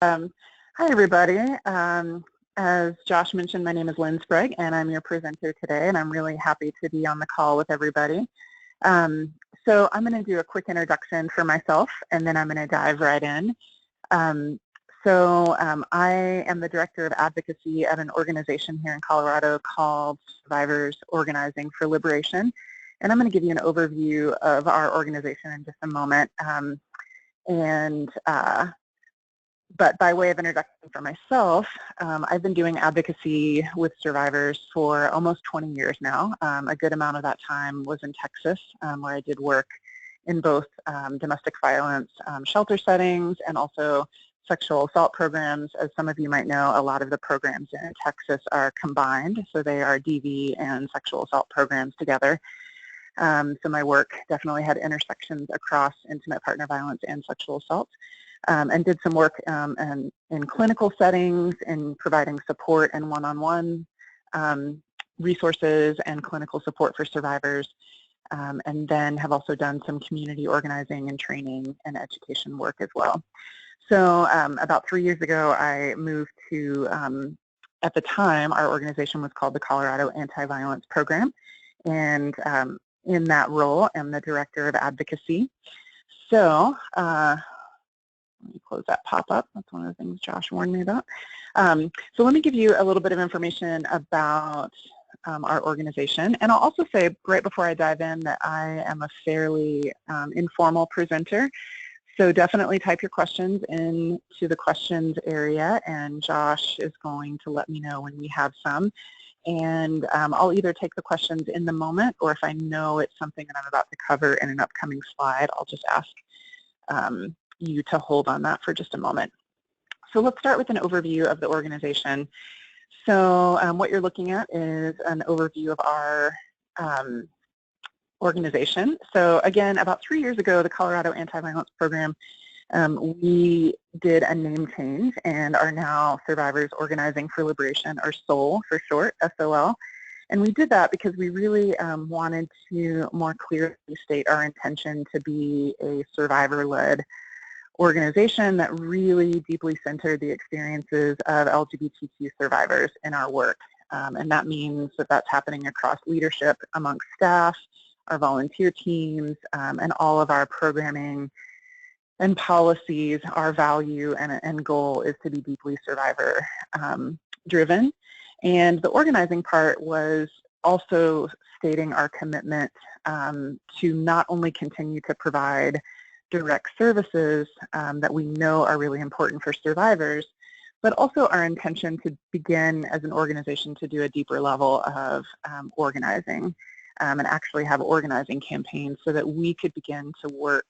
Hi, everybody. As Josh mentioned, my name is Lynn Sprague, and I'm your presenter today, and I'm really happy to be on the call with everybody. So I'm going to do a quick introduction for myself, and then I'm going to dive right in. I am the Director of Advocacy at an organization here in Colorado called Survivors Organizing for Liberation, and I'm going to give you an overview of our organization in just a moment. But by way of introduction for myself, I've been doing advocacy with survivors for almost 20 years now. A good amount of that time was in Texas, where I did work in both domestic violence shelter settings and also sexual assault programs. As some of you might know, a lot of the programs in Texas are combined, so they are DV and sexual assault programs together. So my work definitely had intersections across intimate partner violence and sexual assault. And did some work in clinical settings in providing support and one-on-one resources and clinical support for survivors, and then have also done some community organizing and training and education work as well. So about 3 years ago, I moved to, at the time, our organization was called the Colorado Anti-Violence Program, and in that role, I'm the Director of Advocacy. So, let me close that pop-up. That's one of the things Josh warned me about. So let me give you a little bit of information about our organization. And I'll also say right before I dive in that I am a fairly informal presenter. So definitely type your questions into the questions area, and Josh is going to let me know when we have some. And I'll either take the questions in the moment, or if I know it's something that I'm about to cover in an upcoming slide, I'll just ask you to hold on that for just a moment. So let's start with an overview of the organization. So what you're looking at is an overview of our organization. So again, about 3 years ago, the Colorado Anti-Violence Program, we did a name change and are now Survivors Organizing for Liberation, or SOL for short, SOL. And we did that because we really wanted to more clearly state our intention to be a survivor-led organization that really deeply centered the experiences of LGBTQ survivors in our work. And that means that that's happening across leadership amongst staff, our volunteer teams, and all of our programming and policies. Our value and goal is to be deeply survivor driven. And the organizing part was also stating our commitment to not only continue to provide direct services that we know are really important for survivors, but also our intention to begin as an organization to do a deeper level of organizing and actually have organizing campaigns so that we could begin to work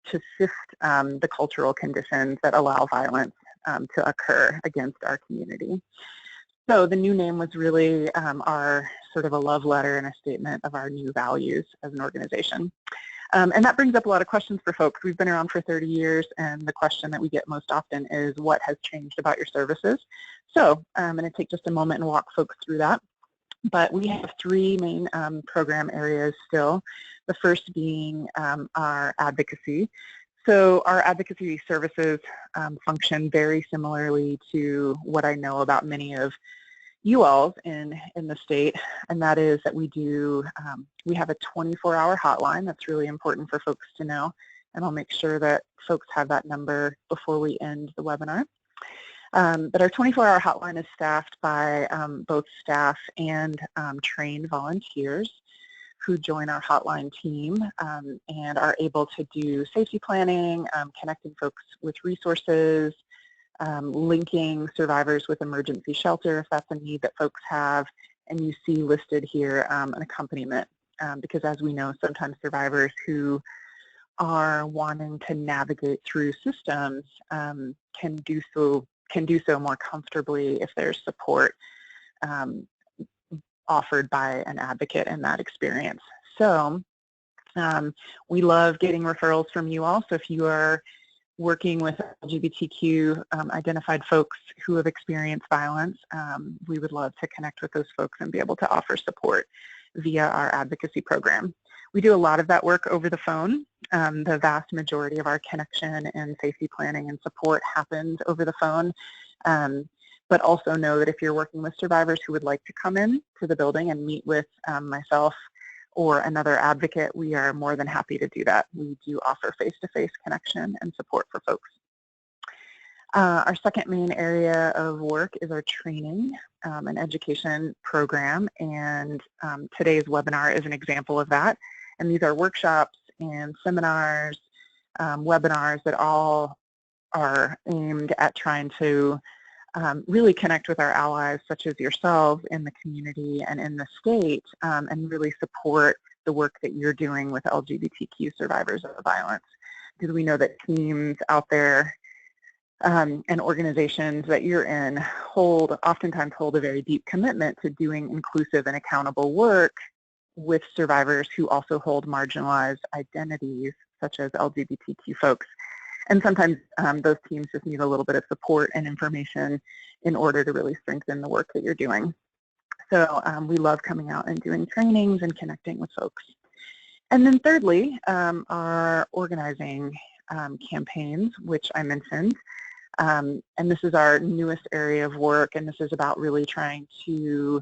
to shift the cultural conditions that allow violence to occur against our community. So the new name was really our sort of a love letter and a statement of our new values as an organization. And that brings up a lot of questions for folks. We've been around for 30 years, and the question that we get most often is, what has changed about your services? So I'm going to take just a moment and walk folks through that. But we have three main program areas still, the first being our advocacy. So our advocacy services function very similarly to what I know about many of you all in the state, and that is that we have a 24-hour hotline. That's really important for folks to know, and I'll make sure that folks have that number before we end the webinar. But our 24-hour hotline is staffed by both staff and trained volunteers who join our hotline team and are able to do safety planning, connecting folks with resources, linking survivors with emergency shelter if that's a need that folks have, and you see listed here an accompaniment because, as we know, sometimes survivors who are wanting to navigate through systems can do so more comfortably if there's support offered by an advocate in that experience. So we love getting referrals from you all. So if you are working with LGBTQ identified folks who have experienced violence, we would love to connect with those folks and be able to offer support via our advocacy program. We do a lot of that work over the phone. the vast majority of our connection and safety planning and support happens over the phone. But also know that if you're working with survivors who would like to come in to the building and meet with myself or another advocate, we are more than happy to do that. We do offer face-to-face connection and support for folks. Our second main area of work is our training and education program, and today's webinar is an example of that. And these are workshops and seminars, webinars that all are aimed at trying to really connect with our allies, such as yourselves in the community and in the state, and really support the work that you're doing with LGBTQ survivors of violence. Because we know that teams out there and organizations that you're in oftentimes hold a very deep commitment to doing inclusive and accountable work with survivors who also hold marginalized identities, such as LGBTQ folks. And sometimes those teams just need a little bit of support and information in order to really strengthen the work that you're doing. So we love coming out and doing trainings and connecting with folks. And then thirdly, our organizing campaigns, which I mentioned. And this is our newest area of work, and this is about really trying to,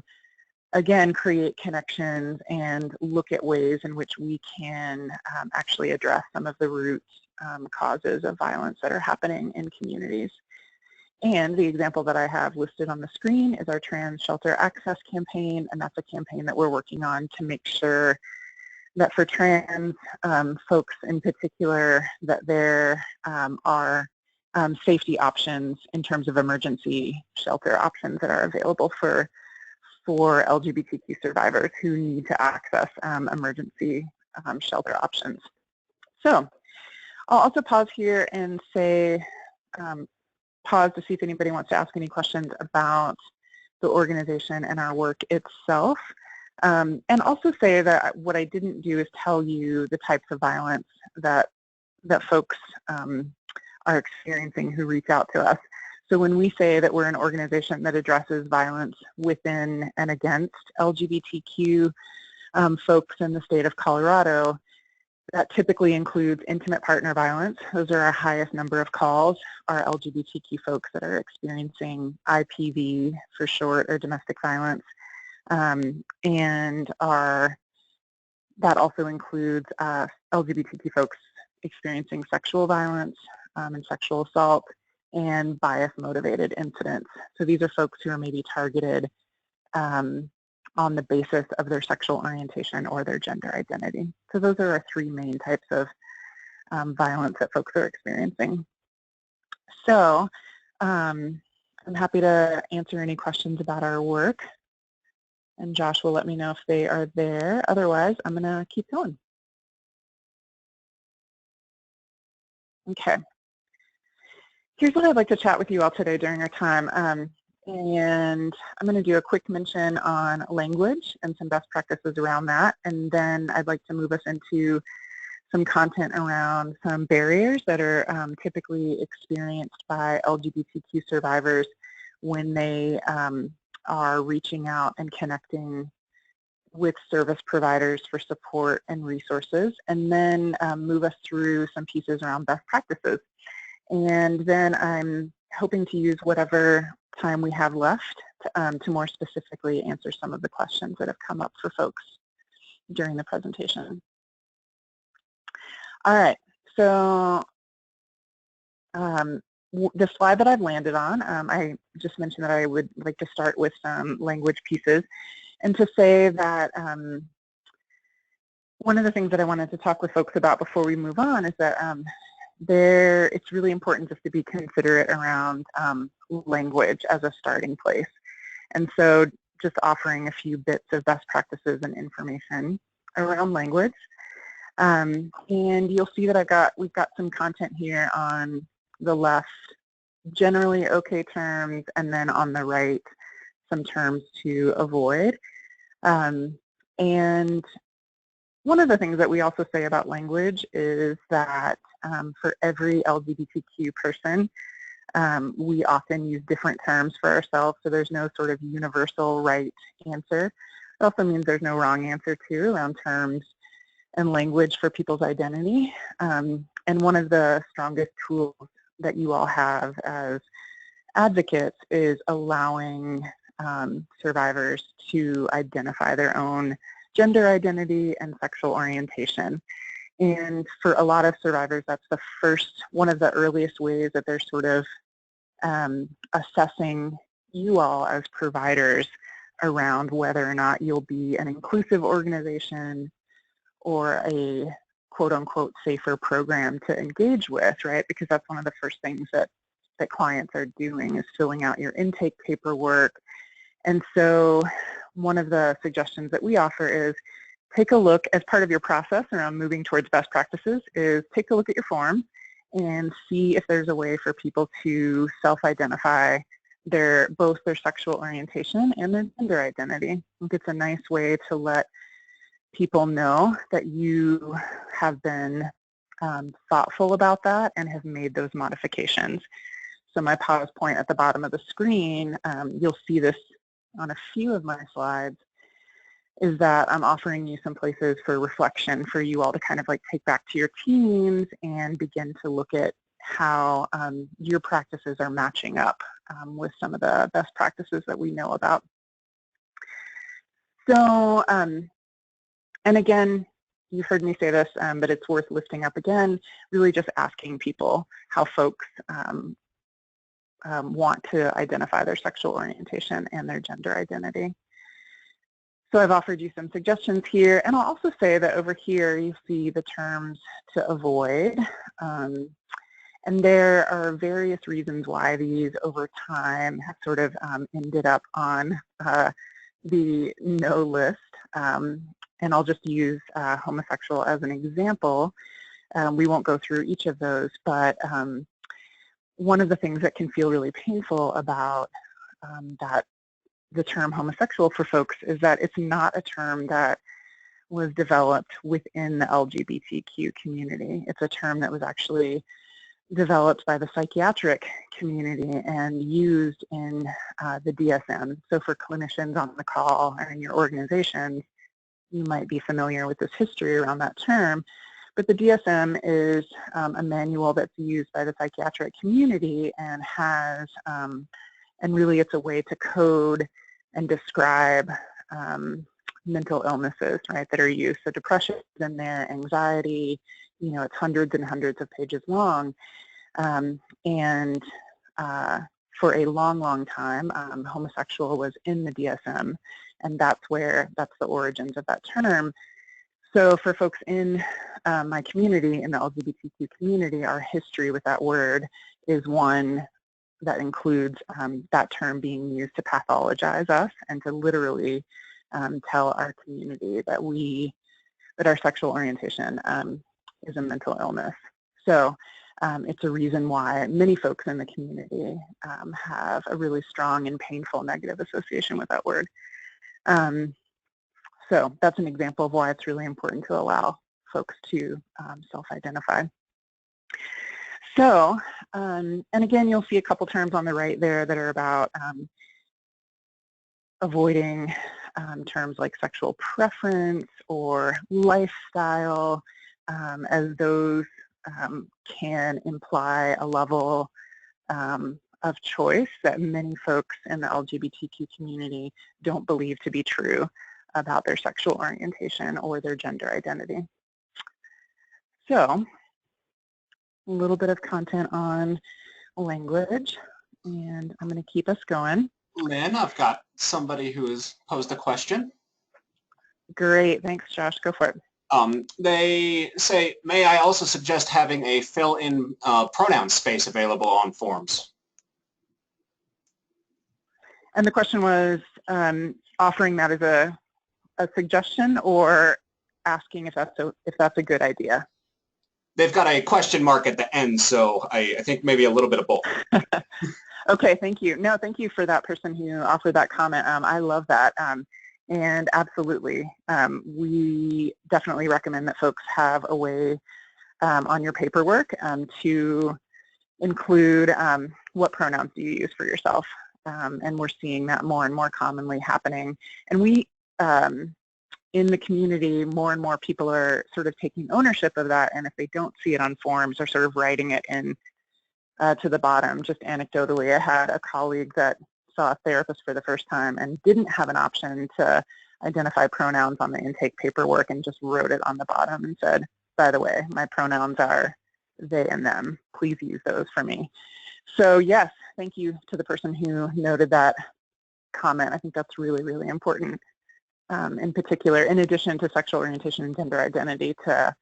again, create connections and look at ways in which we can actually address some of the root causes of violence that are happening in communities. And the example that I have listed on the screen is our Trans Shelter Access campaign, and that's a campaign that we're working on to make sure that for trans folks in particular, that there are safety options in terms of emergency shelter options that are available for LGBTQ survivors who need to access emergency shelter options. So I'll also pause here and say, pause to see if anybody wants to ask any questions about the organization and our work itself. And also say that what I didn't do is tell you the types of violence that folks are experiencing who reach out to us. So when we say that we're an organization that addresses violence within and against LGBTQ folks in the state of Colorado, that typically includes intimate partner violence. Those are our highest number of calls, are LGBTQ folks that are experiencing IPV for short, or domestic violence. And that also includes LGBTQ folks experiencing sexual violence and sexual assault and bias-motivated incidents. So these are folks who are maybe targeted on the basis of their sexual orientation or their gender identity. So those are our three main types of violence that folks are experiencing. So I'm happy to answer any questions about our work, and Josh will let me know if they are there. Otherwise, I'm going to keep going. Okay. Here's what I'd like to chat with you all today during our time. And I'm going to do a quick mention on language and some best practices around that. And then I'd like to move us into some content around some barriers that are typically experienced by LGBTQ survivors when they are reaching out and connecting with service providers for support and resources. And then move us through some pieces around best practices. And then I'm hoping to use whatever time we have left to more specifically answer some of the questions that have come up for folks during the presentation. All right, so the slide that I've landed on, I just mentioned that I would like to start with some language pieces, and to say that one of the things that I wanted to talk with folks about before we move on is that it's really important just to be considerate around language as a starting place. And so just offering a few bits of best practices and information around language. And you'll see that we've got some content here on the left, generally okay terms, and then on the right, some terms to avoid. And one of the things that we also say about language is that for every LGBTQ person, we often use different terms for ourselves, so there's no sort of universal right answer. It also means there's no wrong answer too around terms and language for people's identity. And one of the strongest tools that you all have as advocates is allowing survivors to identify their own gender identity and sexual orientation. And for a lot of survivors, that's one of the earliest ways that they're sort of assessing you all as providers around whether or not you'll be an inclusive organization or a quote-unquote safer program to engage with, right? Because that's one of the first things that clients are doing is filling out your intake paperwork. And so one of the suggestions that we offer is take a look as part of your process around moving towards best practices is take a look at your form and see if there's a way for people to self-identify both their sexual orientation and their gender identity. I think it's a nice way to let people know that you have been thoughtful about that and have made those modifications. So my pause point at the bottom of the screen, you'll see this on a few of my slides, is that I'm offering you some places for reflection for you all to kind of like take back to your teams and begin to look at how your practices are matching up with some of the best practices that we know about. So, and again, you've heard me say this, but it's worth lifting up again, really just asking people how folks want to identify their sexual orientation and their gender identity. So I've offered you some suggestions here, and I'll also say that over here you see the terms to avoid. And there are various reasons why these over time have sort of ended up on the no list. And I'll just use homosexual as an example. We won't go through each of those, but one of the things that can feel really painful about the term homosexual for folks is that it's not a term that was developed within the LGBTQ community. It's a term that was actually developed by the psychiatric community and used in the DSM. So for clinicians on the call and in your organizations, you might be familiar with this history around that term. But the DSM is a manual that's used by the psychiatric community and has, and really it's a way to code and describe mental illnesses, right, that are used. So depression is in there, anxiety, you know, it's hundreds and hundreds of pages long. And for a long, long time, homosexual was in the DSM, and that's the origins of that term. So for folks in my community, in the LGBTQ community, our history with that word is one that includes that term being used to pathologize us and to literally tell our community that our sexual orientation is a mental illness. So it's a reason why many folks in the community have a really strong and painful negative association with that word. So that's an example of why it's really important to allow folks to self-identify. So, and again, you'll see a couple terms on the right there that are about avoiding terms like sexual preference or lifestyle, as those can imply a level of choice that many folks in the LGBTQ community don't believe to be true about their sexual orientation or their gender identity. So, a little bit of content on language, and I'm going to keep us going. Lynn, I've got somebody who has posed a question. Great, thanks Josh, go for it. They say, may I also suggest having a fill-in pronoun space available on forms? And the question was offering that as a suggestion or asking if that's a good idea? They've got a question mark at the end, so I think maybe a little bit of both. Okay, thank you. No, thank you for that person who offered that comment. I love that. And absolutely, we definitely recommend that folks have a way on your paperwork to include what pronouns do you use for yourself. And we're seeing that more and more commonly happening. And we, in the community, more and more people are sort of taking ownership of that, and if they don't see it on forms, are sort of writing it in to the bottom. Just anecdotally, I had a colleague that saw a therapist for the first time and didn't have an option to identify pronouns on the intake paperwork and just wrote it on the bottom and said, by the way, my pronouns are they and them. Please use those for me. So yes, thank you to the person who noted that comment. I think that's really, really important, in particular, in addition to sexual orientation and gender identity, to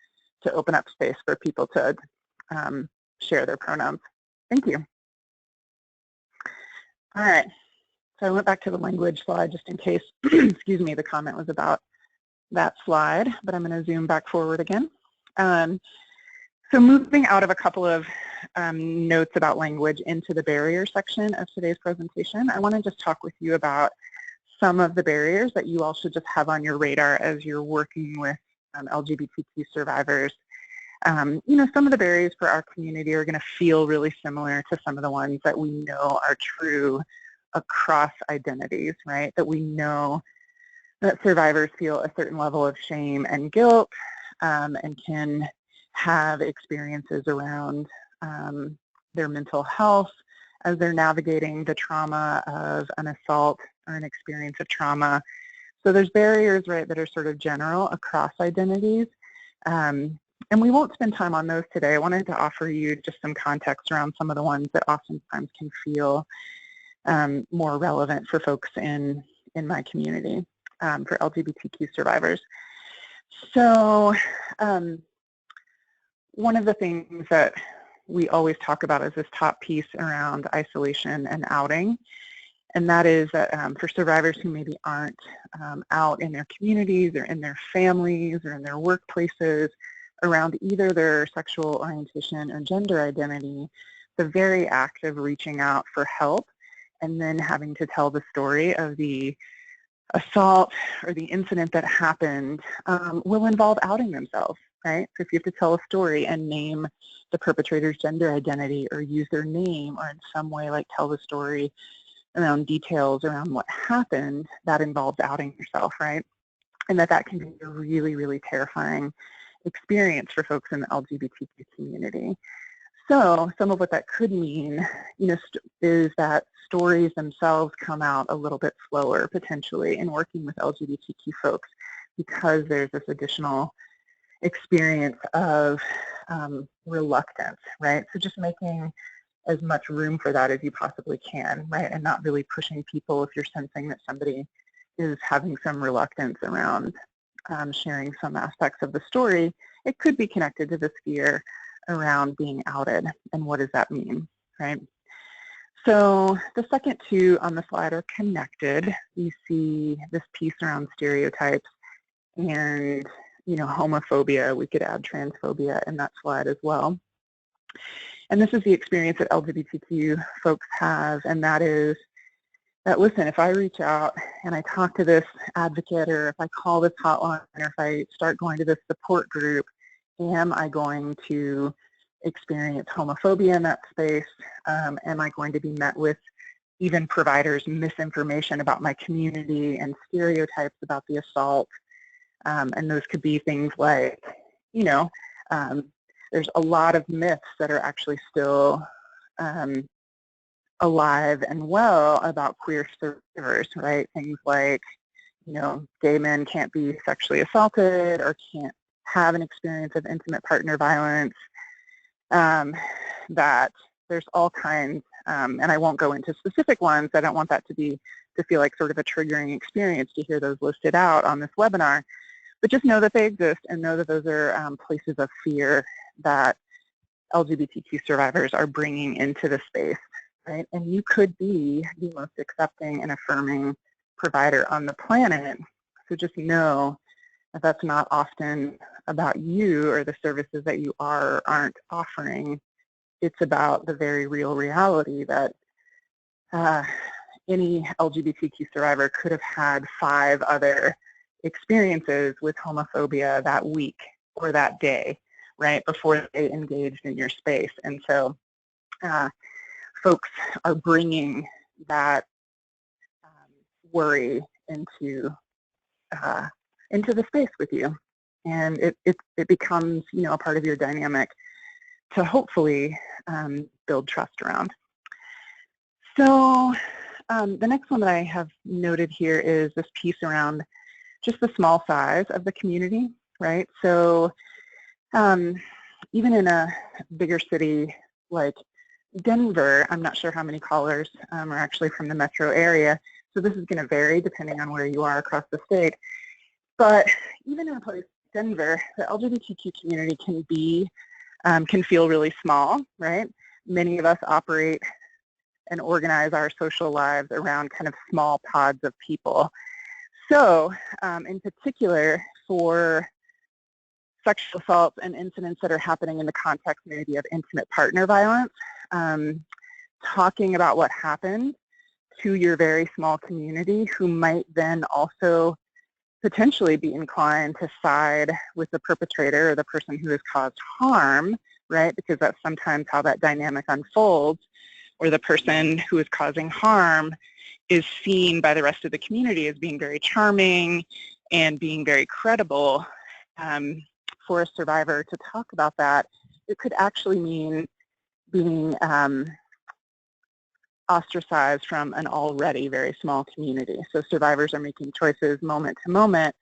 open up space for people to share their pronouns. Thank you. All right, so I went back to the language slide just in case, excuse me, the comment was about that slide, but I'm going to zoom back forward again. So moving out of a couple of notes about language into the barrier section of today's presentation, I want to just talk with you about some of the barriers that you all should just have on your radar as you're working with LGBTQ survivors. You know, some of the barriers for our community are going to feel really similar to some of the ones that we know are true across identities, right? That we know that survivors feel a certain level of shame and guilt, and can have experiences around their mental health as they're navigating the trauma of an assault or an experience of trauma. So there's barriers, right, that are sort of general across identities. And we won't spend time on those today. I wanted to offer you just some context around some of the ones that oftentimes can feel more relevant for folks in my community, for LGBTQ survivors. So one of the things that we always talk about is this top piece around isolation and outing. And that is that for survivors who maybe aren't out in their communities or in their families or in their workplaces around either their sexual orientation or gender identity, the very act of reaching out for help and then having to tell the story of the assault or the incident that happened will involve outing themselves, right? So if you have to tell a story and name the perpetrator's gender identity or use their name or in some way like tell the story around details around what happened, that involves outing yourself, right? And that can be a really, really terrifying experience for folks in the LGBTQ community. So some of what that could mean, you know, is that stories themselves come out a little bit slower potentially in working with LGBTQ folks because there's this additional experience of reluctance, right? So just making as much room for that as you possibly can, right? And not really pushing people if you're sensing that somebody is having some reluctance around sharing some aspects of the story. It could be connected to this fear around being outed, and what does that mean, right? So the second two on the slide are connected. You see this piece around stereotypes and, you know, homophobia. We could add transphobia in that slide as well. And this is the experience that LGBTQ folks have, and that is that, listen, if I reach out and I talk to this advocate, or if I call this hotline, or if I start going to this support group, am I going to experience homophobia in that space? Am I going to be met with even providers' misinformation about my community and stereotypes about the assault? And those could be things like, you know, there's a lot of myths that are actually still alive and well about queer survivors, right? Things like, you know, gay men can't be sexually assaulted or can't have an experience of intimate partner violence, that there's all kinds, and I won't go into specific ones. I don't want that to feel like sort of a triggering experience to hear those listed out on this webinar, but just know that they exist and know that those are places of fear that LGBTQ survivors are bringing into the space, right? And you could be the most accepting and affirming provider on the planet, so just know that that's not often about you or the services that you are or aren't offering. It's about the very real reality that any LGBTQ survivor could have had 5 other experiences with homophobia that week or that day, right, before they engaged in your space. And so folks are bringing that worry into into the space with you. And it becomes, a part of your dynamic to hopefully build trust around. So the next one that I have noted here is this piece around just the small size of the community, right? So even in a bigger city like Denver, I'm not sure how many callers are actually from the metro area, so this is going to vary depending on where you are across the state. But even in a place like Denver, the LGBTQ community can feel really small, right? Many of us operate and organize our social lives around kind of small pods of people. So in particular, for sexual assaults and incidents that are happening in the context maybe of intimate partner violence, talking about what happened to your very small community, who might then also potentially be inclined to side with the perpetrator or the person who has caused harm, right? Because that's sometimes how that dynamic unfolds, or the person who is causing harm is seen by the rest of the community as being very charming and being very credible. For a survivor to talk about that, it could actually mean being ostracized from an already very small community. So survivors are making choices moment to moment,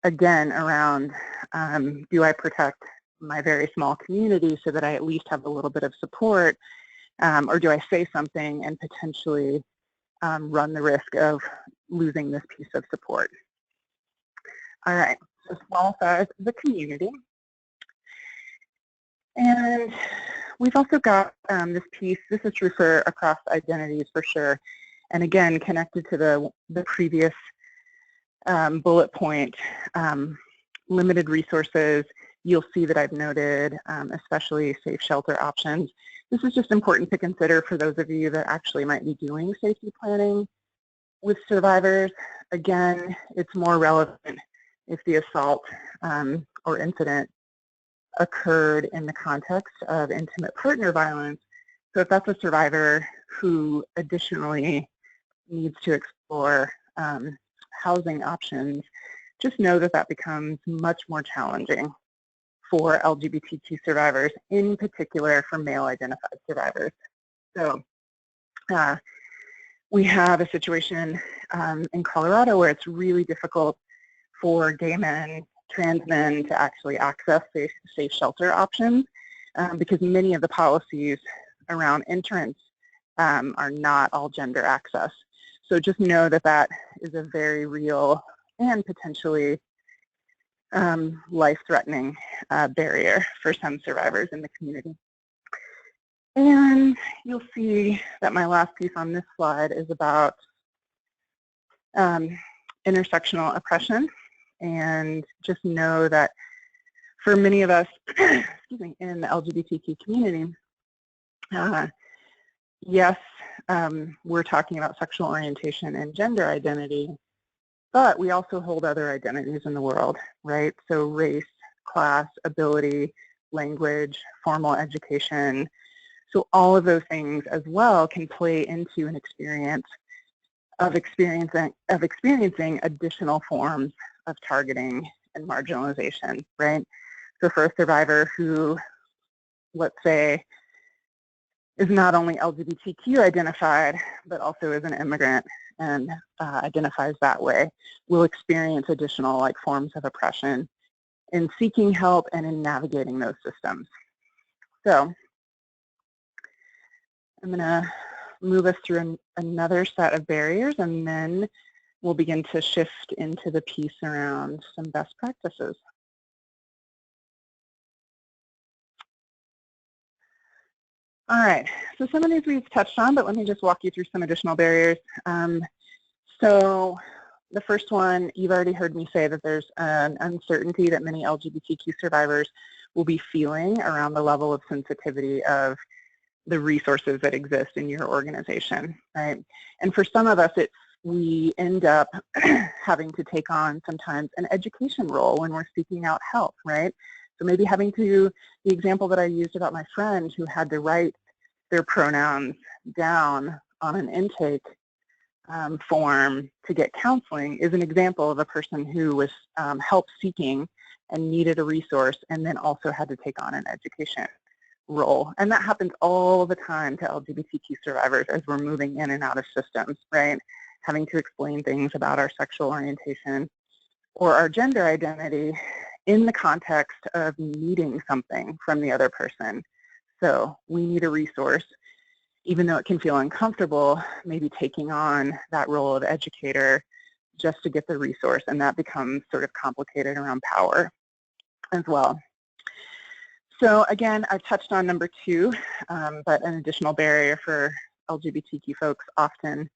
again, around do I protect my very small community so that I at least have a little bit of support, or do I say something and potentially run the risk of losing this piece of support. All right, so small size of the community. And we've also got this piece, this is true for across identities for sure, and again, connected to the previous bullet point, limited resources. You'll see that I've noted, especially safe shelter options. This is just important to consider for those of you that actually might be doing safety planning with survivors. Again, it's more relevant if the assault or incident occurred in the context of intimate partner violence. So if that's a survivor who additionally needs to explore housing options, just know that that becomes much more challenging for LGBTQ survivors, in particular for male-identified survivors. So we have a situation in Colorado where it's really difficult for gay men, trans men to actually access safe shelter options because many of the policies around entrance are not all gender access. So just know that that is a very real and potentially life-threatening barrier for some survivors in the community. And you'll see that my last piece on this slide is about intersectional oppression. And just know that for many of us, excuse me, in the LGBTQ community, yes, we're talking about sexual orientation and gender identity, but we also hold other identities in the world, right? So race, class, ability, language, formal education. So all of those things as well can play into an experience of experiencing additional forms of targeting and marginalization, right? So for a survivor who, let's say, is not only LGBTQ identified, but also is an immigrant and identifies that way, will experience additional forms of oppression in seeking help and in navigating those systems. So I'm going to move us through another set of barriers, and then we'll begin to shift into the piece around some best practices. All right, so some of these we've touched on, but let me just walk you through some additional barriers. So the first one, you've already heard me say that there's an uncertainty that many LGBTQ survivors will be feeling around the level of sensitivity of the resources that exist in your organization, right? And for some of us, we end up having to take on sometimes an education role when we're seeking out help, right? So maybe having to, the example that I used about my friend who had to write their pronouns down on an intake form to get counseling is an example of a person who was help seeking and needed a resource and then also had to take on an education role. And that happens all the time to LGBTQ survivors as we're moving in and out of systems, right? Having to explain things about our sexual orientation or our gender identity in the context of needing something from the other person. So we need a resource, even though it can feel uncomfortable, maybe taking on that role of educator just to get the resource, and that becomes sort of complicated around power as well. So again, I've touched on number 2, but an additional barrier for LGBTQ folks often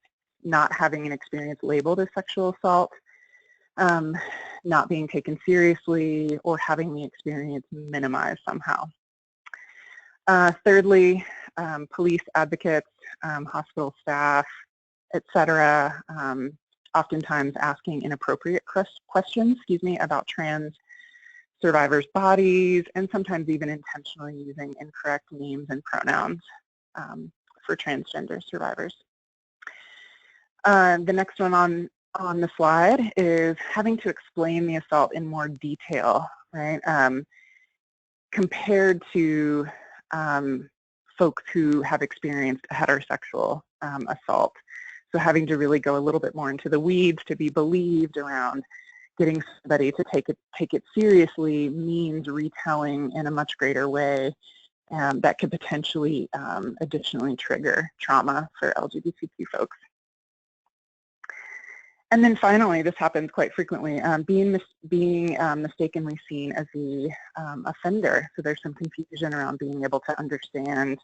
not having an experience labeled as sexual assault, not being taken seriously, or having the experience minimized somehow. Thirdly, police advocates, hospital staff, etc., oftentimes asking inappropriate questions, about trans survivors' bodies, and sometimes even intentionally using incorrect names and pronouns for transgender survivors. The next one on the slide is having to explain the assault in more detail, right? Compared to folks who have experienced heterosexual assault. So having to really go a little bit more into the weeds to be believed around getting somebody to take it seriously means retelling in a much greater way that could potentially additionally trigger trauma for LGBTQ folks. And then finally, this happens quite frequently, being mistakenly seen as the offender. So there's some confusion around being able to understand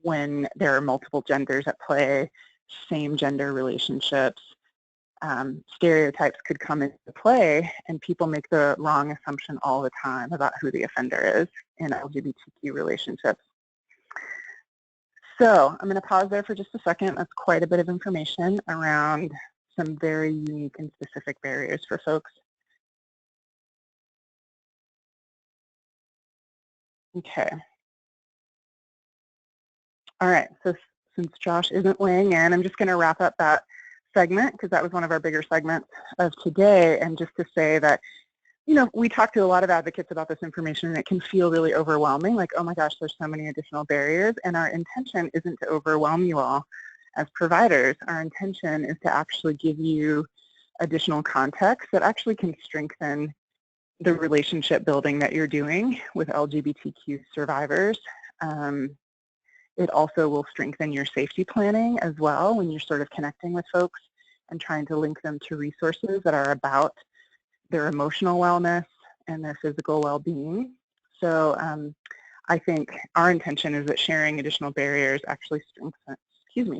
when there are multiple genders at play, same gender relationships, stereotypes could come into play, and people make the wrong assumption all the time about who the offender is in LGBTQ relationships. So I'm going to pause there for just a second. That's quite a bit of information around some very unique and specific barriers for folks. Okay. All right, so since Josh isn't weighing in, I'm just going to wrap up that segment because that was one of our bigger segments of today, and just to say that, we talk to a lot of advocates about this information and it can feel really overwhelming, like, oh my gosh, there's so many additional barriers, and our intention isn't to overwhelm you all as providers. Our intention is to actually give you additional context that actually can strengthen the relationship building that you're doing with LGBTQ survivors. It also will strengthen your safety planning as well when you're sort of connecting with folks and trying to link them to resources that are about their emotional wellness and their physical well-being. So I think our intention is that sharing additional barriers actually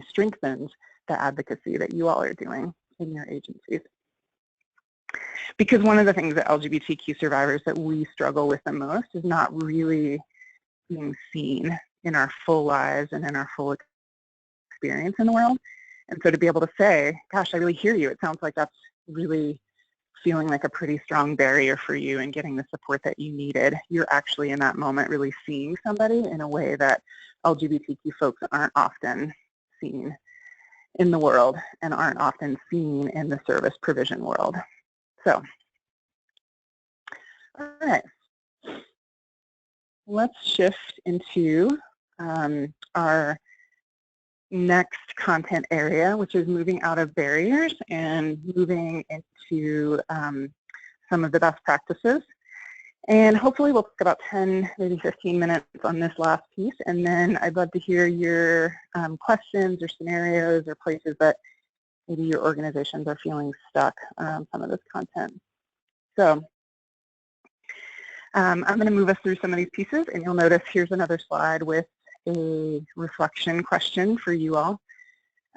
strengthens the advocacy that you all are doing in your agencies. Because one of the things that LGBTQ survivors that we struggle with the most is not really being seen in our full lives and in our full experience in the world. And so to be able to say, gosh, I really hear you. It sounds like that's really feeling like a pretty strong barrier for you and getting the support that you needed. You're actually in that moment really seeing somebody in a way that LGBTQ folks aren't often seen in the world and aren't often seen in the service provision world. So, all right. Let's shift into our next content area, which is moving out of barriers and moving into some of the best practices. And hopefully we'll take about 10, maybe 15 minutes on this last piece, and then I'd love to hear your questions or scenarios or places that maybe your organizations are feeling stuck on some of this content. So I'm going to move us through some of these pieces, and you'll notice here's another slide with a reflection question for you all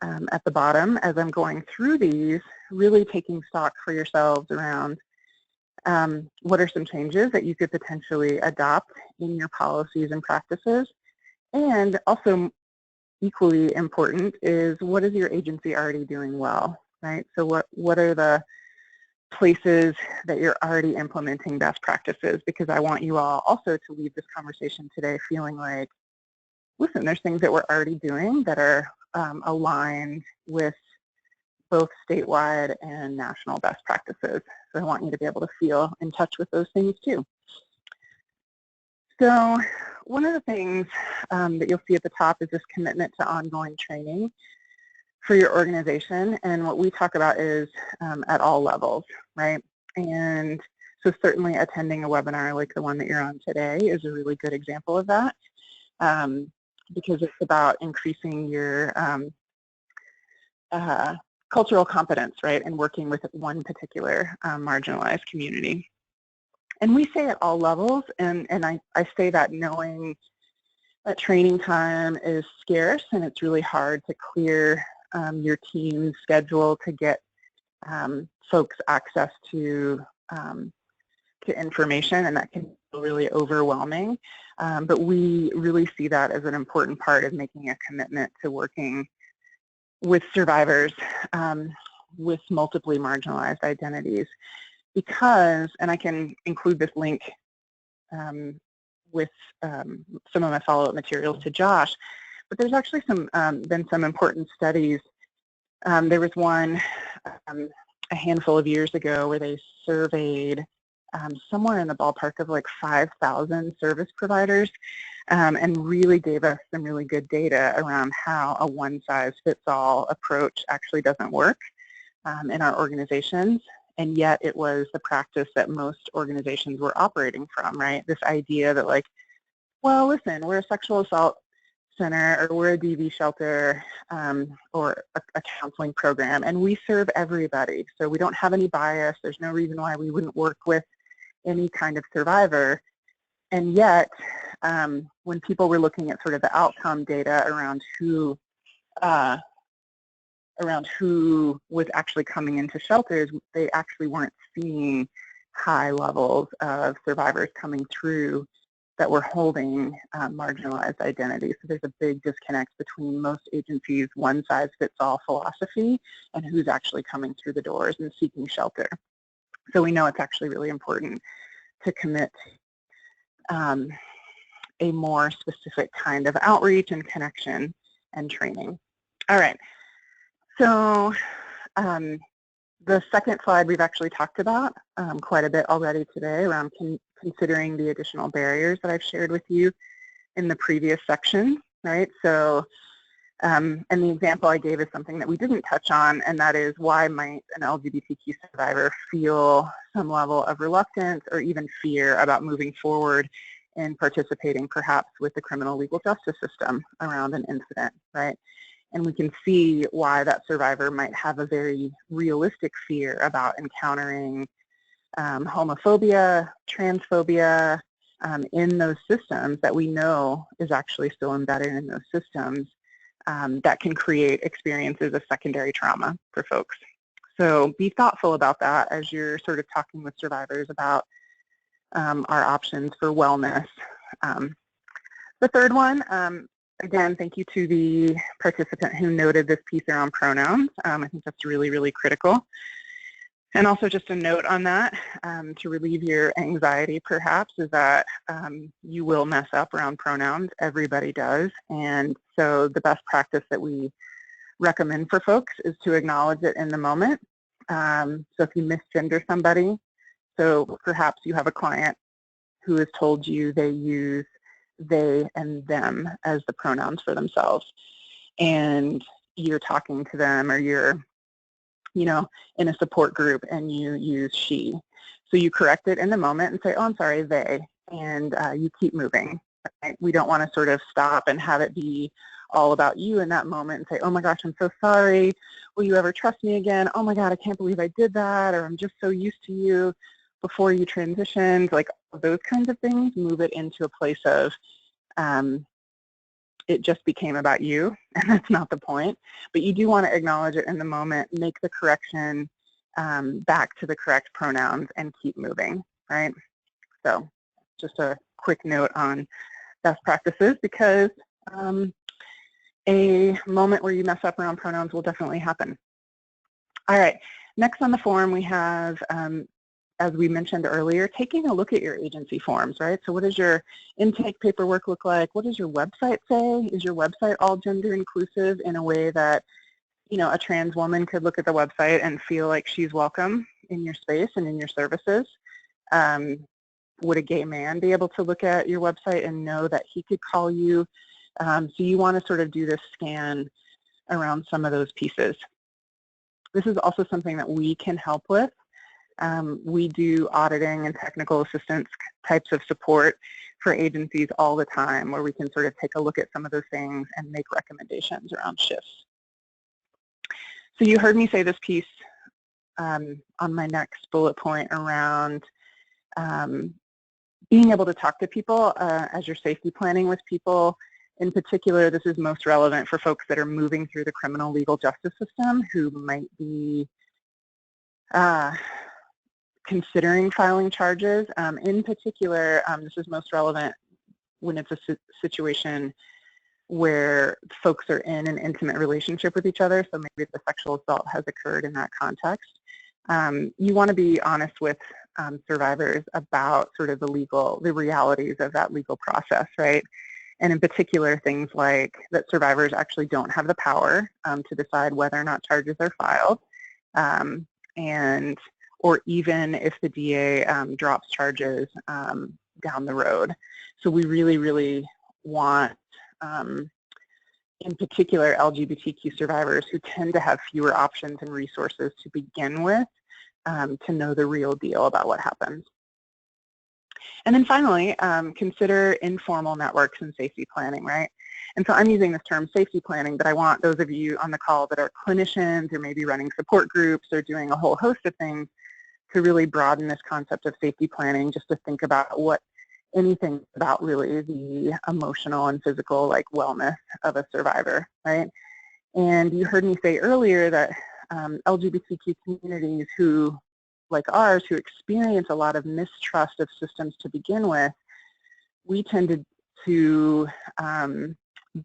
at the bottom as I'm going through these, really taking stock for yourselves around what are some changes that you could potentially adopt in your policies and practices, and also equally important is what is your agency already doing well, right? So what are the places that you're already implementing best practices, because I want you all also to leave this conversation today feeling like listen, there's things that we're already doing that are aligned with both statewide and national best practices. So I want you to be able to feel in touch with those things too. So one of the things that you'll see at the top is this commitment to ongoing training for your organization. And what we talk about is at all levels, right? And so certainly attending a webinar like the one that you're on today is a really good example of that, because it's about increasing your cultural competence, right, and working with one particular marginalized community. And we say at all levels, and I say that knowing that training time is scarce and it's really hard to clear your team's schedule to get folks access to information, and that can feel really overwhelming. But we really see that as an important part of making a commitment to working with survivors with multiply marginalized identities. Because, and I can include this link with some of my follow-up materials to Josh, but there's actually been some important studies. There was one a handful of years ago where they surveyed somewhere in the ballpark of like 5,000 service providers and really gave us some really good data around how a one-size-fits-all approach actually doesn't work in our organizations. And yet it was the practice that most organizations were operating from, right? This idea that like, well, listen, we're a sexual assault center, or we're a DV shelter, or a counseling program, and we serve everybody. So we don't have any bias. There's no reason why we wouldn't work with any kind of survivor. And yet, when people were looking at sort of the outcome data around who was actually coming into shelters, they actually weren't seeing high levels of survivors coming through that were holding marginalized identities. So there's a big disconnect between most agencies' one-size-fits-all philosophy and who's actually coming through the doors and seeking shelter. So we know it's actually really important to commit a more specific kind of outreach and connection and training. All right. So the second slide we've actually talked about quite a bit already today around considering the additional barriers that I've shared with you in the previous section, right? So, and the example I gave is something that we didn't touch on, and that is why might an LGBTQ survivor feel some level of reluctance or even fear about moving forward and participating perhaps with the criminal legal justice system around an incident, right? And we can see why that survivor might have a very realistic fear about encountering homophobia, transphobia in those systems that we know is actually still embedded in those systems that can create experiences of secondary trauma for folks. So be thoughtful about that as you're sort of talking with survivors about our options for wellness. The third one, again, thank you to the participant who noted this piece around pronouns. I think that's really, really critical. And also just a note on that, to relieve your anxiety perhaps, is that you will mess up around pronouns. Everybody does. And so the best practice that we recommend for folks is to acknowledge it in the moment. So if you misgender somebody, so perhaps you have a client who has told you they use they and them as the pronouns for themselves, and you're talking to them, or you're, you know, in a support group and you use she. So you correct it in the moment and say, oh, I'm sorry, they, and you keep moving. Right? We don't want to sort of stop and have it be all about you in that moment and say, oh my gosh, I'm so sorry. Will you ever trust me again? Oh my God, I can't believe I did that, or I'm just so used to you before you transitioned. Like those kinds of things, move it into a place of it just became about you, and that's not the point. But you do want to acknowledge it in the moment, make the correction back to the correct pronouns, and keep moving, right? So just a quick note on best practices, because a moment where you mess up around pronouns will definitely happen. All right, next on the form we have as we mentioned earlier, taking a look at your agency forms, right? So what does your intake paperwork look like? What does your website say? Is your website all gender inclusive in a way that, you know, a trans woman could look at the website and feel like she's welcome in your space and in your services? Would a gay man be able to look at your website and know that he could call you? So you want to sort of do this scan around some of those pieces. This is also something that we can help with. We do auditing and technical assistance types of support for agencies all the time, where we can sort of take a look at some of those things and make recommendations around shifts. So you heard me say this piece on my next bullet point around being able to talk to people as you're safety planning with people. In particular, this is most relevant for folks that are moving through the criminal legal justice system who might be considering filing charges. In particular, this is most relevant when it's a situation where folks are in an intimate relationship with each other, so maybe the sexual assault has occurred in that context. You want to be honest with survivors about sort of the realities of that legal process, right? And in particular, things like that survivors actually don't have the power to decide whether or not charges are filed, or even if the DA drops charges down the road. So we really, really want, in particular, LGBTQ survivors who tend to have fewer options and resources to begin with, to know the real deal about what happens. And then finally, consider informal networks and safety planning, right? And so I'm using this term safety planning, but I want those of you on the call that are clinicians or maybe running support groups or doing a whole host of things to really broaden this concept of safety planning, just to think about anything about really the emotional and physical wellness of a survivor, right? And you heard me say earlier that LGBTQ communities who, like ours, who experience a lot of mistrust of systems to begin with, we tended to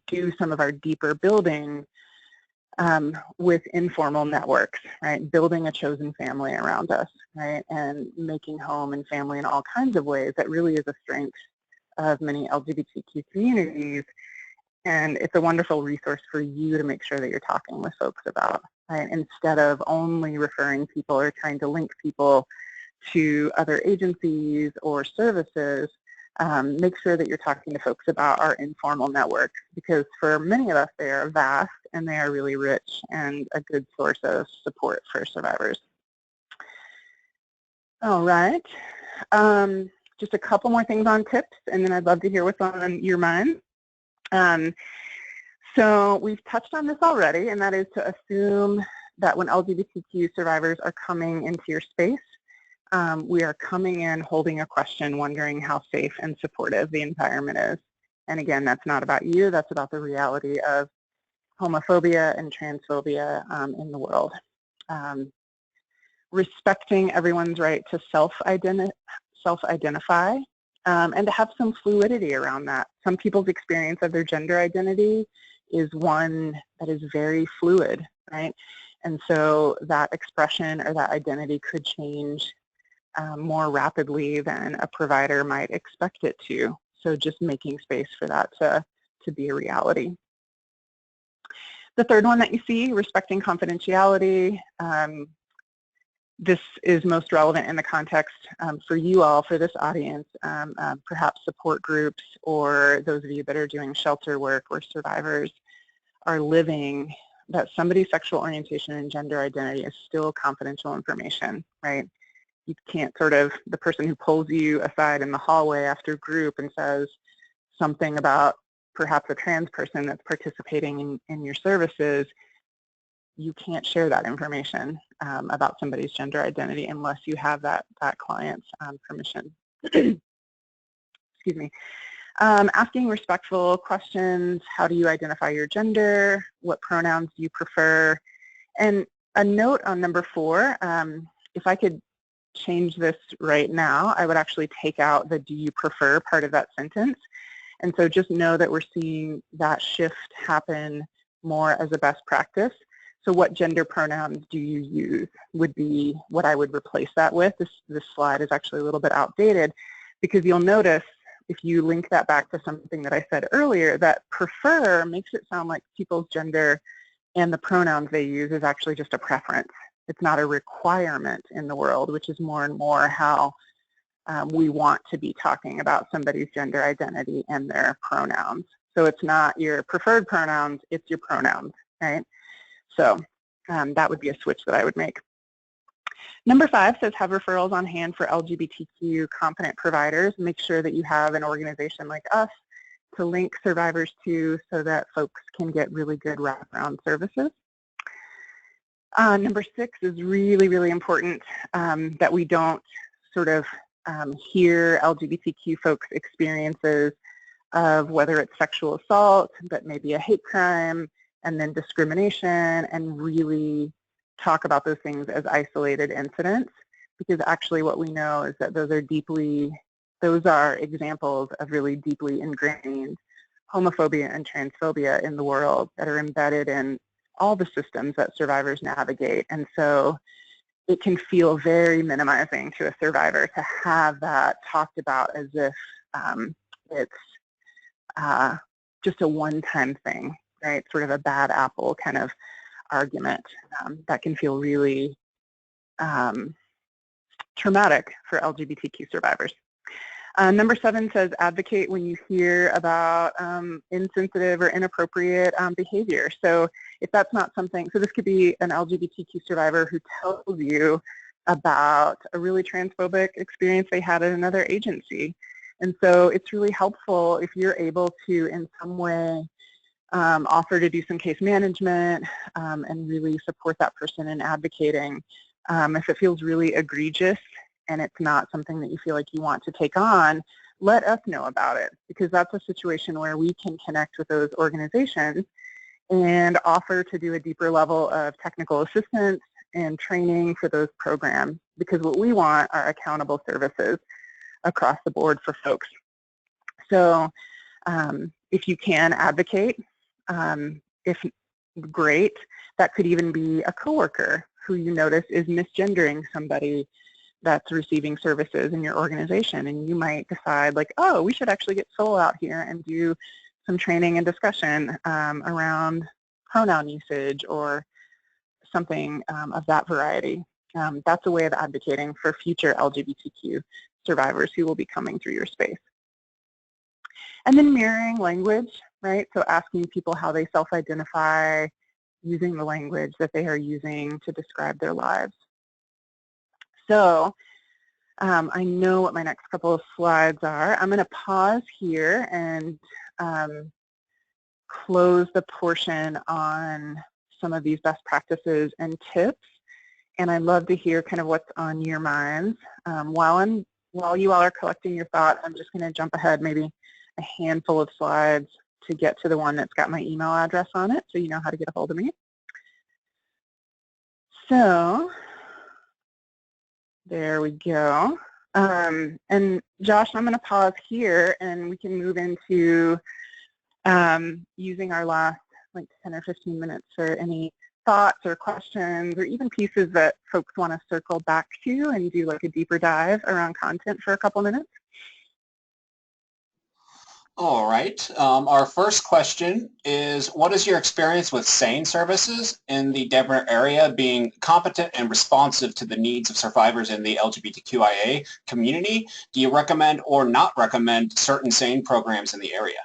do some of our deeper building with informal networks, right? Building a chosen family around us, right? And making home and family in all kinds of ways that really is a strength of many LGBTQ communities. And it's a wonderful resource for you to make sure that you're talking with folks about, right? Instead of only referring people or trying to link people to other agencies or services, make sure that you're talking to folks about our informal networks, because for many of us they are vast and they are really rich and a good source of support for survivors. All right, just a couple more things on tips, and then I'd love to hear what's on your mind. So we've touched on this already, and that is to assume that when LGBTQ survivors are coming into your space, we are coming in holding a question, wondering how safe and supportive the environment is. And again, that's not about you, that's about the reality of homophobia and transphobia in the world. Respecting everyone's right to self-identify and to have some fluidity around that. Some people's experience of their gender identity is one that is very fluid, right? And so that expression or that identity could change more rapidly than a provider might expect it to. So just making space for that to be a reality. The third one that you see, respecting confidentiality. This is most relevant in the context for you all, for this audience, perhaps support groups or those of you that are doing shelter work where survivors are living, that somebody's sexual orientation and gender identity is still confidential information, right? You can't the person who pulls you aside in the hallway after group and says something about perhaps a trans person that's participating in your services, you can't share that information about somebody's gender identity unless you have that client's permission. Excuse me. Asking respectful questions. How do you identify your gender? What pronouns do you prefer? And a note on number 4, if I could change this right now, I would actually take out the do you prefer part of that sentence. And so just know that we're seeing that shift happen more as a best practice. So what gender pronouns do you use would be what I would replace that with. This slide is actually a little bit outdated because you'll notice if you link that back to something that I said earlier, that prefer makes it sound like people's gender and the pronouns they use is actually just a preference. It's not a requirement in the world, which is more and more how we want to be talking about somebody's gender identity and their pronouns. So it's not your preferred pronouns, it's your pronouns, right? So that would be a switch that I would make. Number 5 says have referrals on hand for LGBTQ competent providers. Make sure that you have an organization like us to link survivors to so that folks can get really good wraparound services. Number 6 is really, really important that we don't sort of hear LGBTQ folks' experiences of whether it's sexual assault, but maybe a hate crime, and then discrimination, and really talk about those things as isolated incidents, because actually what we know is that those are examples of really deeply ingrained homophobia and transphobia in the world that are embedded in all the systems that survivors navigate. And so it can feel very minimizing to a survivor to have that talked about as if it's just a one-time thing, right? Sort of a bad apple kind of argument that can feel really traumatic for LGBTQ survivors. Number 7 says advocate when you hear about insensitive or inappropriate behavior. So if that's not something, so this could be an LGBTQ survivor who tells you about a really transphobic experience they had at another agency. And so it's really helpful if you're able to in some way offer to do some case management and really support that person in advocating. If it feels really egregious and it's not something that you feel like you want to take on, let us know about it, because that's a situation where we can connect with those organizations and offer to do a deeper level of technical assistance and training for those programs, because what we want are accountable services across the board for folks. So if you can advocate, if great, that could even be a coworker who you notice is misgendering somebody that's receiving services in your organization, and you might decide like, oh, we should actually get Soul out here and do some training and discussion around pronoun usage or something of that variety. That's a way of advocating for future LGBTQ survivors who will be coming through your space. And then mirroring language, right? So asking people how they self-identify using the language that they are using to describe their lives. So I know what my next couple of slides are. I'm going to pause here and close the portion on some of these best practices and tips. And I'd love to hear kind of what's on your minds. While you all are collecting your thoughts, I'm just going to jump ahead maybe a handful of slides to get to the one that's got my email address on it, so you know how to get a hold of me. So there we go. And Josh, I'm going to pause here and we can move into using our last like 10 or 15 minutes for any thoughts or questions or even pieces that folks want to circle back to and do like a deeper dive around content for a couple minutes. All right. Our first question is, what is your experience with SANE services in the Denver area being competent and responsive to the needs of survivors in the LGBTQIA community? Do you recommend or not recommend certain SANE programs in the area?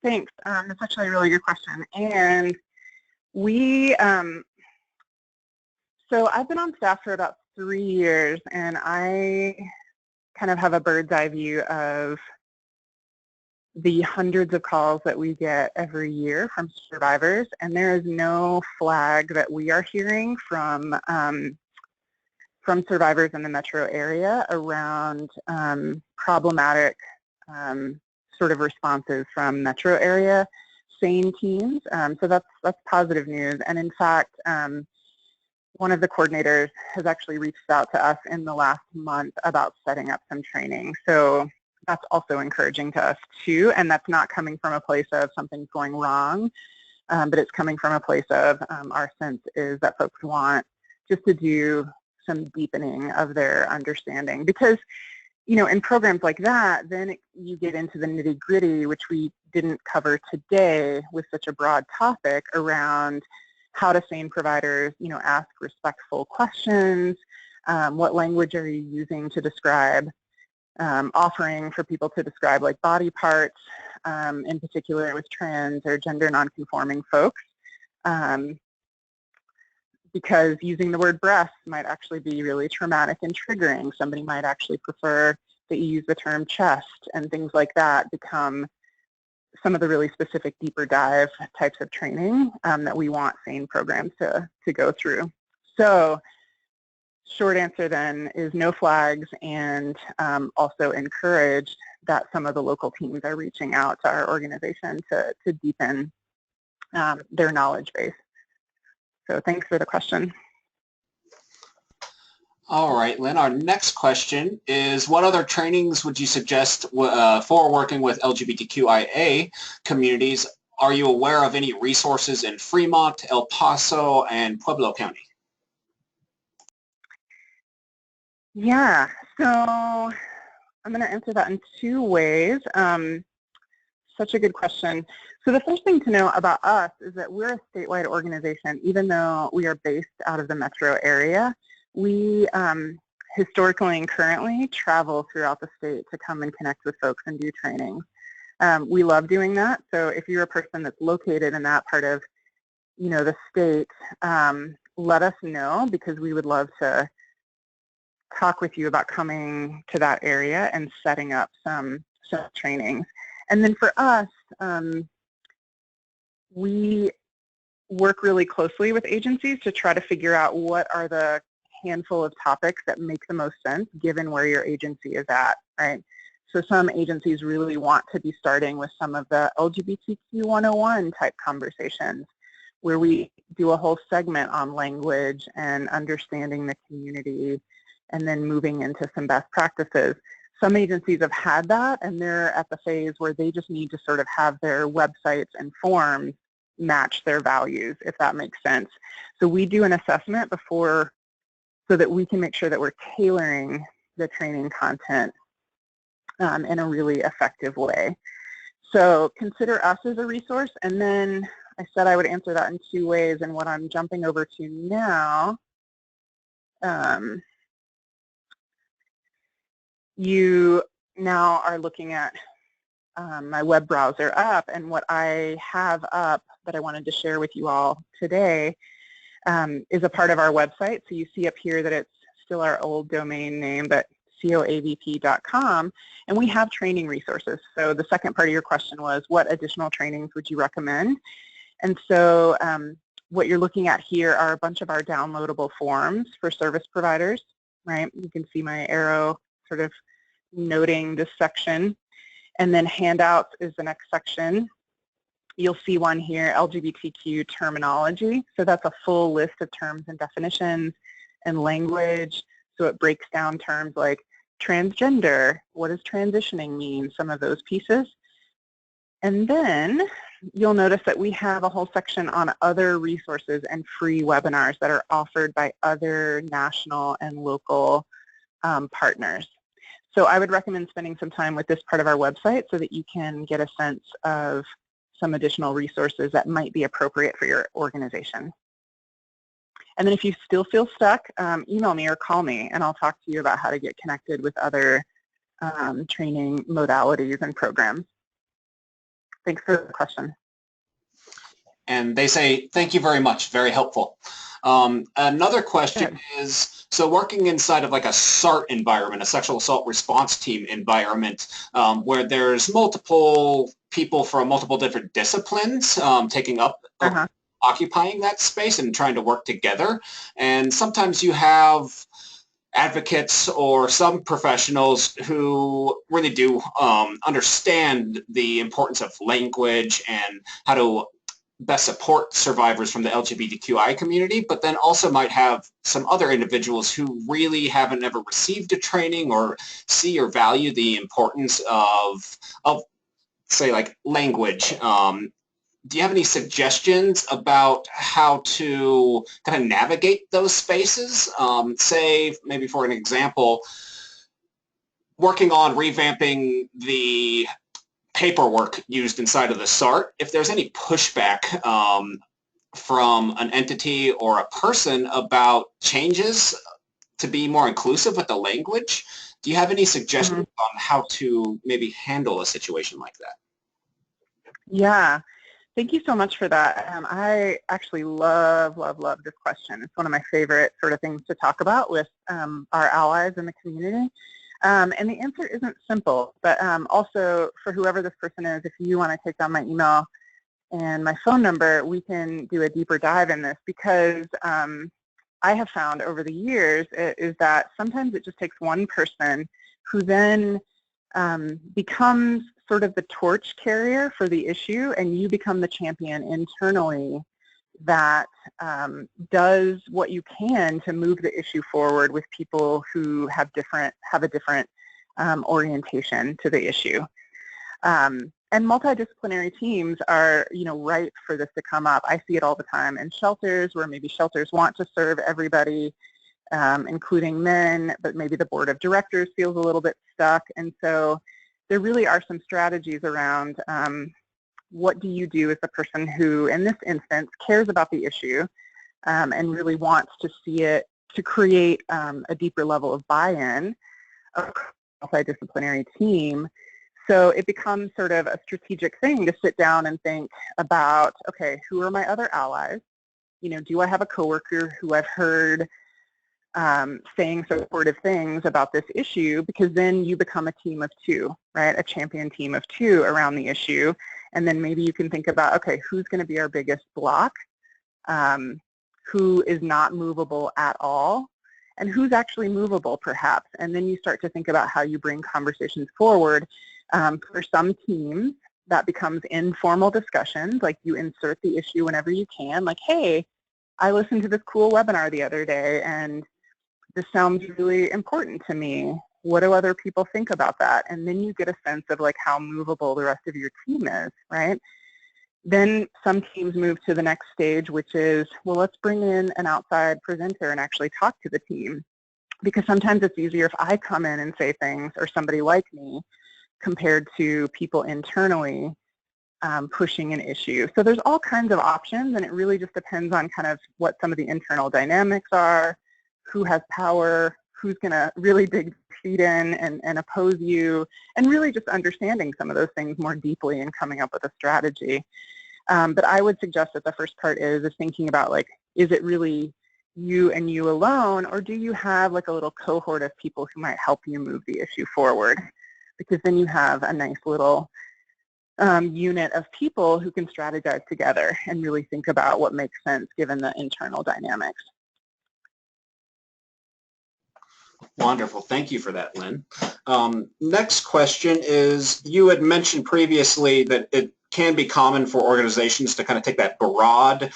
Thanks. That's actually a really good question. And so I've been on staff for about 3 years, and I kind of have a bird's eye view of the hundreds of calls that we get every year from survivors, and there is no flag that we are hearing from survivors in the metro area around problematic sort of responses from metro area SANE teams. So that's positive news. And in fact, one of the coordinators has actually reached out to us in the last month about setting up some training. So that's also encouraging to us too, and that's not coming from a place of something's going wrong. but it's coming from a place of our sense is that folks want just to do some deepening of their understanding. Because, you know, in programs like that, then you get into the nitty-gritty, which we didn't cover today with such a broad topic around how do sane providers, you know, ask respectful questions, what language are you using to describe, offering for people to describe like body parts, in particular with trans or gender nonconforming folks, because using the word breast might actually be really traumatic and triggering. Somebody might actually prefer that you use the term chest, and things like that become some of the really specific deeper dive types of training that we want sane programs to go through. So short answer then is no flags, and also encouraged that some of the local teams are reaching out to our organization to deepen their knowledge base. So thanks for the question. All right, Lynn, our next question is, what other trainings would you suggest for working with LGBTQIA communities? Are you aware of any resources in Fremont, El Paso, and Pueblo County? Yeah, so I'm going to answer that in two ways. Such a good question. So the first thing to know about us is that we're a statewide organization. Even though we are based out of the metro area, we historically and currently travel throughout the state to come and connect with folks and do trainings. We love doing that. So if you're a person that's located in that part of, you know, the state, let us know, because we would love to talk with you about coming to that area and setting up some trainings. And then for us, we work really closely with agencies to try to figure out what are the handful of topics that make the most sense given where your agency is at, right? So some agencies really want to be starting with some of the LGBTQ 101 type conversations, where we do a whole segment on language and understanding the community, and then moving into some best practices. Some agencies have had that, and they're at the phase where they just need to sort of have their websites and forms match their values, if that makes sense. So we do an assessment before, so that we can make sure that we're tailoring the training content in a really effective way. So consider us as a resource, and then I said I would answer that in two ways, and what I'm jumping over to now, you now are looking at my web browser up, and what I have up that I wanted to share with you all today is a part of our website. So you see up here that it's still our old domain name, but coavp.com, and we have training resources. So the second part of your question was, what additional trainings would you recommend? And so what you're looking at here are a bunch of our downloadable forms for service providers, right? You can see my arrow sort of noting this section. And then handouts is the next section. You'll see one here, LGBTQ terminology. So that's a full list of terms and definitions and language. So it breaks down terms like transgender, what does transitioning mean, some of those pieces. And then you'll notice that we have a whole section on other resources and free webinars that are offered by other national and local partners. So I would recommend spending some time with this part of our website so that you can get a sense of some additional resources that might be appropriate for your organization. And then if you still feel stuck, email me or call me, and I'll talk to you about how to get connected with other training modalities and programs. Thanks for the question. And they say, thank you very much, very helpful. Another question is, so working inside of like a SART environment, a sexual assault response team environment, where there's multiple people from multiple different disciplines taking up, occupying that space and trying to work together. And sometimes you have advocates or some professionals who really do understand the importance of language and how to best support survivors from the LGBTQI community, but then also might have some other individuals who really haven't ever received a training or see or value the importance of say, like language do you have any suggestions about how to kind of navigate those spaces? Say, maybe for an example, working on revamping the paperwork used inside of the SART, if there's any pushback from an entity or a person about changes to be more inclusive with the language, do you have any suggestions on how to maybe handle a situation like that? Yeah, thank you so much for that. I actually love this question. It's one of my favorite sort of things to talk about with our allies in the community. And the answer isn't simple, but also for whoever this person is, if you want to take down my email and my phone number, we can do a deeper dive in this, because I have found over the years is that sometimes it just takes one person who then becomes sort of the torch carrier for the issue, and you become the champion internally that does what you can to move the issue forward with people who have a different orientation to the issue. And multidisciplinary teams are, ripe for this to come up. I see it all the time in shelters, where maybe shelters want to serve everybody, including men, but maybe the board of directors feels a little bit stuck. And so there really are some strategies around what do you do as the person who, in this instance, cares about the issue and really wants to see it, to create a deeper level of buy-in of a multidisciplinary team. So it becomes sort of a strategic thing to sit down and think about, okay, who are my other allies? Do I have a coworker who I've heard saying supportive things about this issue? Because then you become a team of two, right? A champion team of two around the issue. And then maybe you can think about, okay, who's going to be our biggest block? Who is not movable at all? And who's actually movable, perhaps? And then you start to think about how you bring conversations forward. For some teams, that becomes informal discussions, like you insert the issue whenever you can, like, hey, I listened to this cool webinar the other day, and this sounds really important to me. What do other people think about that? And then you get a sense of like how movable the rest of your team is, right? Then some teams move to the next stage, which is, well, let's bring in an outside presenter and actually talk to the team. Because sometimes it's easier if I come in and say things, or somebody like me, compared to people internally pushing an issue. So there's all kinds of options, and it really just depends on kind of what some of the internal dynamics are, who has power, who's going to really dig feet in and oppose you, and really just understanding some of those things more deeply and coming up with a strategy. But I would suggest that the first part is thinking about, like, is it really you and you alone, or do you have like a little cohort of people who might help you move the issue forward? Because then you have a nice little unit of people who can strategize together and really think about what makes sense given the internal dynamics. Wonderful. Thank you for that, Lynn. Next question is, you had mentioned previously that it can be common for organizations to kind of take that broad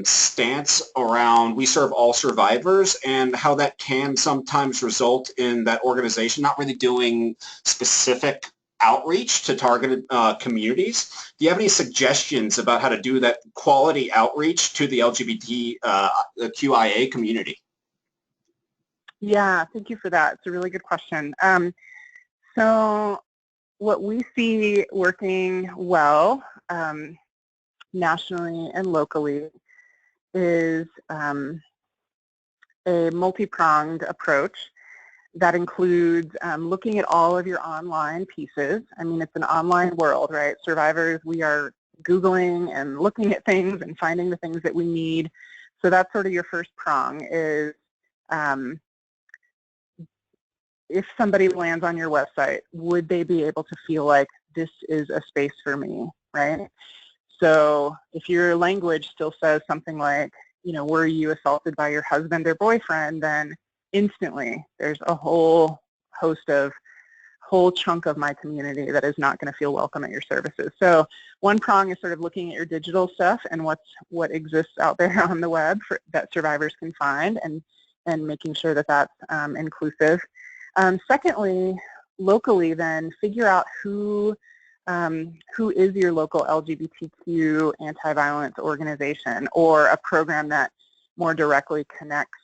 stance around we serve all survivors, and how that can sometimes result in that organization not really doing specific outreach to targeted communities. Do you have any suggestions about how to do that quality outreach to the LGBTQIA community? Yeah, thank you for that. It's a really good question. So what we see working well nationally and locally is a multi-pronged approach that includes looking at all of your online pieces. I mean, it's an online world, right? Survivors, we are Googling and looking at things and finding the things that we need. So that's sort of your first prong is if somebody lands on your website, would they be able to feel like this is a space for me, right? So if your language still says something like, were you assaulted by your husband or boyfriend, then instantly there's a whole chunk of my community that is not going to feel welcome at your services. So one prong is sort of looking at your digital stuff and what exists out there on the web that survivors can find, and making sure that that's inclusive. Secondly, locally then, figure out who who is your local LGBTQ anti-violence organization or a program that more directly connects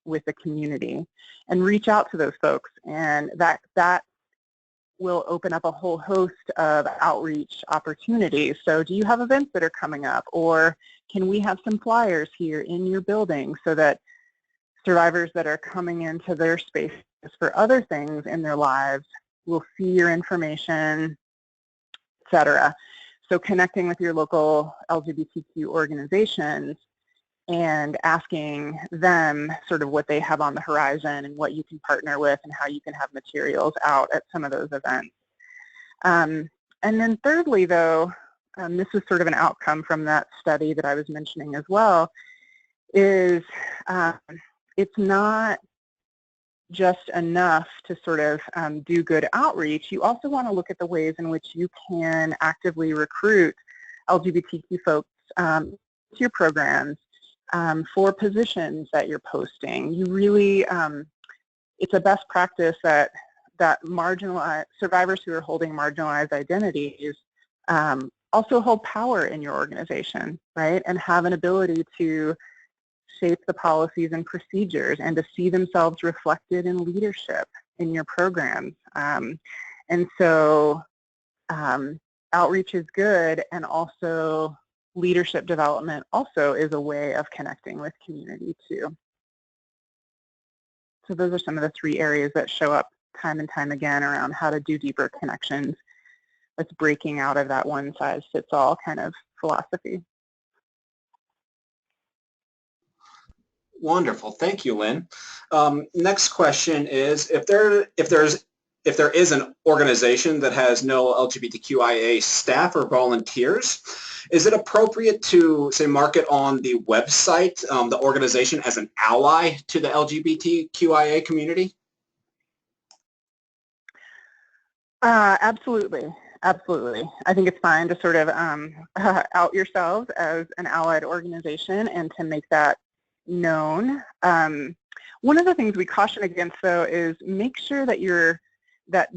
with the community, and reach out to those folks. And that will open up a whole host of outreach opportunities. So do you have events that are coming up, or can we have some flyers here in your building so that survivors that are coming into their spaces for other things in their lives will see your information, etc. So connecting with your local LGBTQ organizations and asking them sort of what they have on the horizon and what you can partner with and how you can have materials out at some of those events. And then thirdly, though, this is sort of an outcome from that study that I was mentioning as well, is it's not just enough to sort of do good outreach. You also want to look at the ways in which you can actively recruit LGBTQ folks to your programs for positions that you're posting. You really, it's a best practice that marginalized survivors who are holding marginalized identities also hold power in your organization, right? And have an ability to shape the policies and procedures and to see themselves reflected in leadership in your programs. And so outreach is good, and also leadership development also is a way of connecting with community too. So those are some of the three areas that show up time and time again around how to do deeper connections. That's breaking out of that one-size-fits-all kind of philosophy. Wonderful, thank you, Lynn. Next question is, if there is an organization that has no LGBTQIA staff or volunteers, is it appropriate to, say, market on the website the organization as an ally to the LGBTQIA community? Absolutely. Absolutely. I think it's fine to sort of out yourselves as an allied organization and to make that known. One of the things we caution against, though, is make sure that that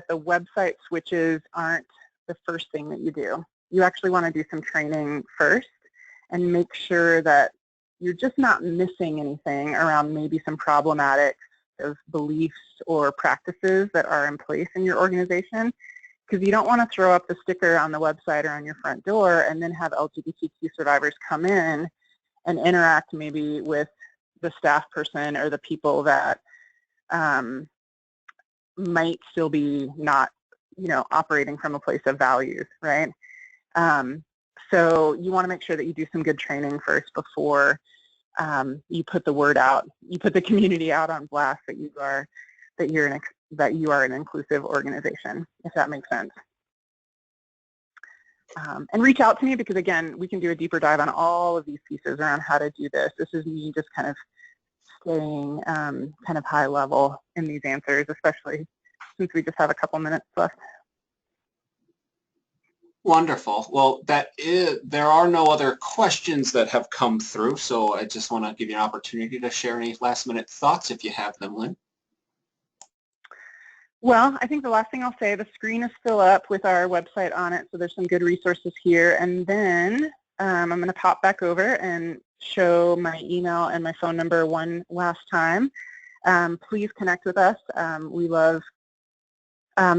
the website switches aren't the first thing that you do. You actually want to do some training first and make sure that you're just not missing anything around maybe some problematic of beliefs or practices that are in place in your organization, because you don't want to throw up the sticker on the website or on your front door and then have LGBTQ survivors come in and interact maybe with the staff person or the people that might still be not, operating from a place of values, right? So you want to make sure that you do some good training first before you put the word out. You put the community out on blast that you are an inclusive organization, if that makes sense. And reach out to me, because again, we can do a deeper dive on all of these pieces around how to do this. This is me just kind of staying kind of high level in these answers, especially since we just have a couple minutes left. Wonderful. Well, there are no other questions that have come through, so I just want to give you an opportunity to share any last-minute thoughts if you have them, Lynn. Well, I think the last thing I'll say, the screen is still up with our website on it, so there's some good resources here. And then I'm going to pop back over and show my email and my phone number one last time. Please connect with us. We love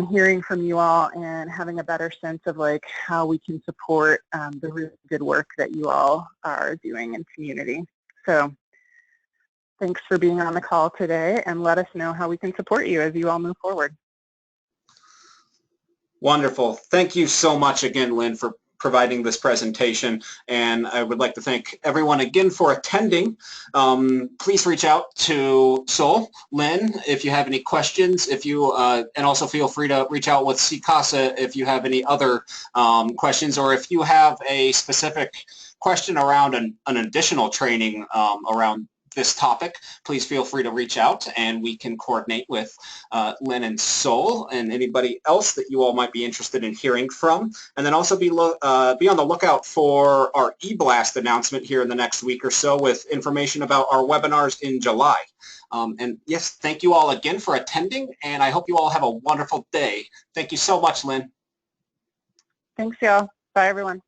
hearing from you all and having a better sense of how we can support the really good work that you all are doing in community. So thanks for being on the call today, and let us know how we can support you as you all move forward. Wonderful. Thank you so much again, Lynn, for providing this presentation, and I would like to thank everyone again for attending. Please reach out to Sol, Lynn, if you have any questions, and also feel free to reach out with CICASA if you have any other questions, or if you have a specific question around an additional training around this topic, please feel free to reach out and we can coordinate with Lynn and Sol and anybody else that you all might be interested in hearing from. And then also be on the lookout for our eBlast announcement here in the next week or so with information about our webinars in July. And yes, thank you all again for attending, and I hope you all have a wonderful day. Thank you so much, Lynn. Thanks, y'all. Bye, everyone.